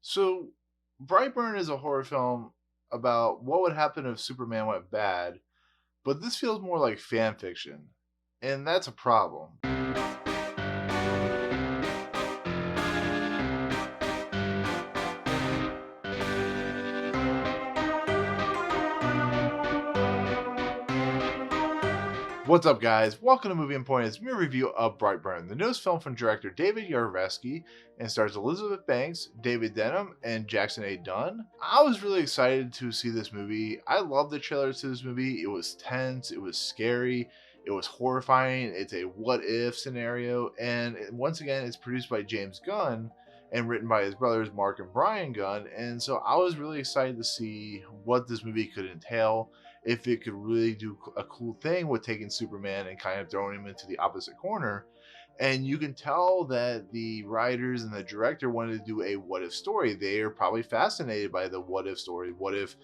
So, Brightburn is a horror film about what would happen if Superman went bad, but this feels more like fan fiction, and that's a problem. What's up, guys? Welcome to Movie Emporium. It's my review of Brightburn, the newest film from director David Yarovesky, and stars Elizabeth Banks, David Denham, and Jackson A. Dunn. I was really excited to see this movie. I love the trailers to this movie. It was tense, it was scary, it was horrifying. It's a what if scenario, and once again, it's produced by James Gunn and written by his brothers Mark and Brian Gunn. And so I was really excited to see what this movie could entail, if it could really do a cool thing with taking Superman and kind of throwing him into the opposite corner. And you can tell that the writers and the director wanted to do a what if story. They are probably fascinated by the what if story. What if,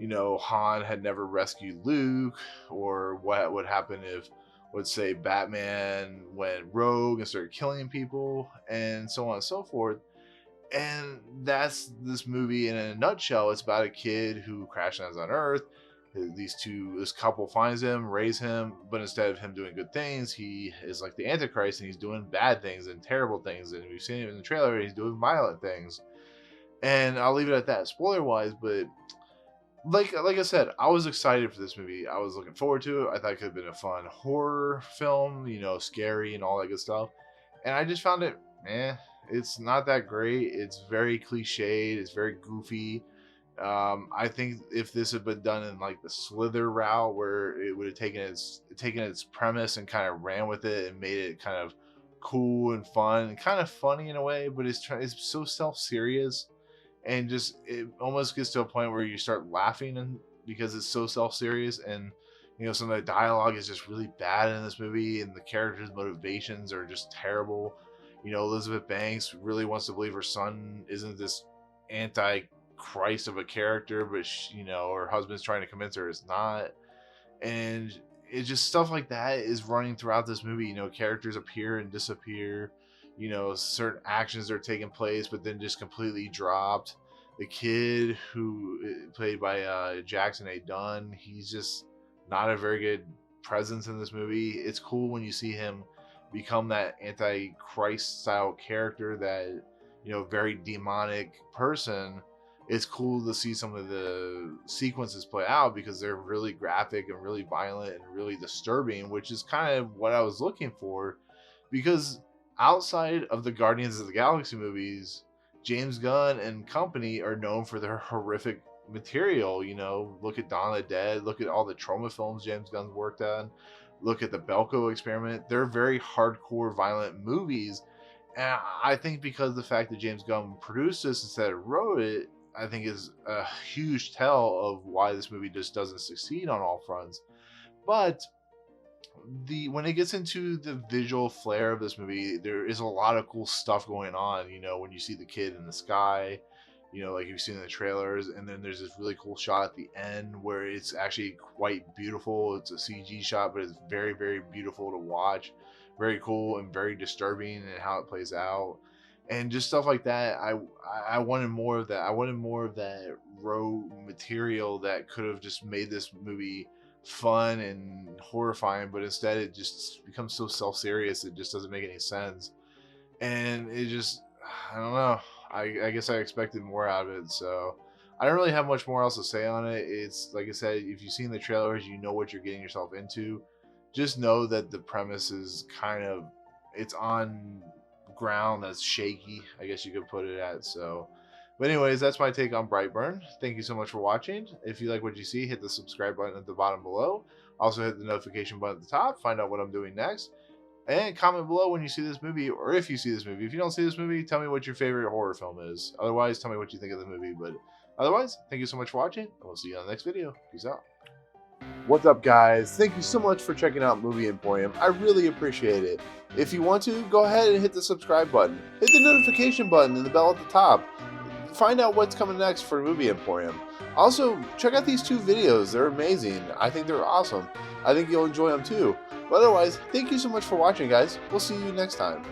Han had never rescued Luke, or what would happen if, let's say, Batman went rogue and started killing people, and so on and so forth. And that's this movie in a nutshell. It's about a kid who crash lands on Earth. This couple finds him, raise him, but instead of him doing good things, he is like the Antichrist and he's doing bad things and terrible things. And we've seen it in the trailer, he's doing violent things. And I'll leave it at that, spoiler wise. But like I said, I was excited for this movie. I was looking forward to it. I thought it could have been a fun horror film, scary and all that good stuff. And I just found it, it's not that great. It's very cliched. It's very goofy. I think if this had been done in like the Slither route, where it would have taken its premise and kind of ran with it and made it kind of cool and fun and kind of funny in a way, but it's so self serious, and just it almost gets to a point where you start laughing, and because it's so self serious. And some of the dialogue is just really bad in this movie, and the characters' motivations are just terrible. Elizabeth Banks really wants to believe her son isn't this anti Christ of a character, but her husband's trying to convince her it's not. And it's just stuff like that is running throughout this movie. Characters appear and disappear. Certain actions are taking place but then just completely dropped. The kid who played by Jackson A. Dunn, he's just not a very good presence in this movie. It's cool when you see him become that anti-Christ style character, that very demonic person. It's cool to see some of the sequences play out because they're really graphic and really violent and really disturbing, which is kind of what I was looking for. Because outside of the Guardians of the Galaxy movies, James Gunn and company are known for their horrific material. Look at Dawn of the Dead, look at all the trauma films James Gunn's worked on, look at the Belko Experiment. They're very hardcore, violent movies. And I think because of the fact that James Gunn produced this instead of wrote it, I think is a huge tell of why this movie just doesn't succeed on all fronts. But when it gets into the visual flair of this movie, there is a lot of cool stuff going on. When you see the kid in the sky, like you've seen in the trailers, and then there's this really cool shot at the end where it's actually quite beautiful. It's a CG shot, but it's very, very beautiful to watch. Very cool and very disturbing in how it plays out. And just stuff like that. I wanted more of that. I wanted more of that raw material that could have just made this movie fun and horrifying, but instead it just becomes so self-serious it just doesn't make any sense. And it just, I don't know, I guess I expected more out of it. So I don't really have much more else to say on it. It's like I said, if you've seen the trailers, you know what you're getting yourself into. Just know that the premise is it's on ground that's shaky, I guess you could put it at. So, but anyways, that's my take on Brightburn. Thank you so much for watching. If you like what you see, hit the subscribe button at the bottom below. Also hit the notification button at the top, find out what I'm doing next, and comment below when you see this movie, or if you see this movie. If you don't see this movie, tell me what your favorite horror film is. Otherwise, tell me what you think of the movie. But otherwise, thank you so much for watching, and we'll see you on the next video. Peace out. What's up, guys? Thank you so much for checking out Movie Emporium. I really appreciate it. If you want to, go ahead and hit the subscribe button. Hit the notification button and the bell at the top. Find out what's coming next for Movie Emporium. Also, check out these two videos. They're amazing. I think they're awesome. I think you'll enjoy them too. But otherwise, thank you so much for watching, guys. We'll see you next time.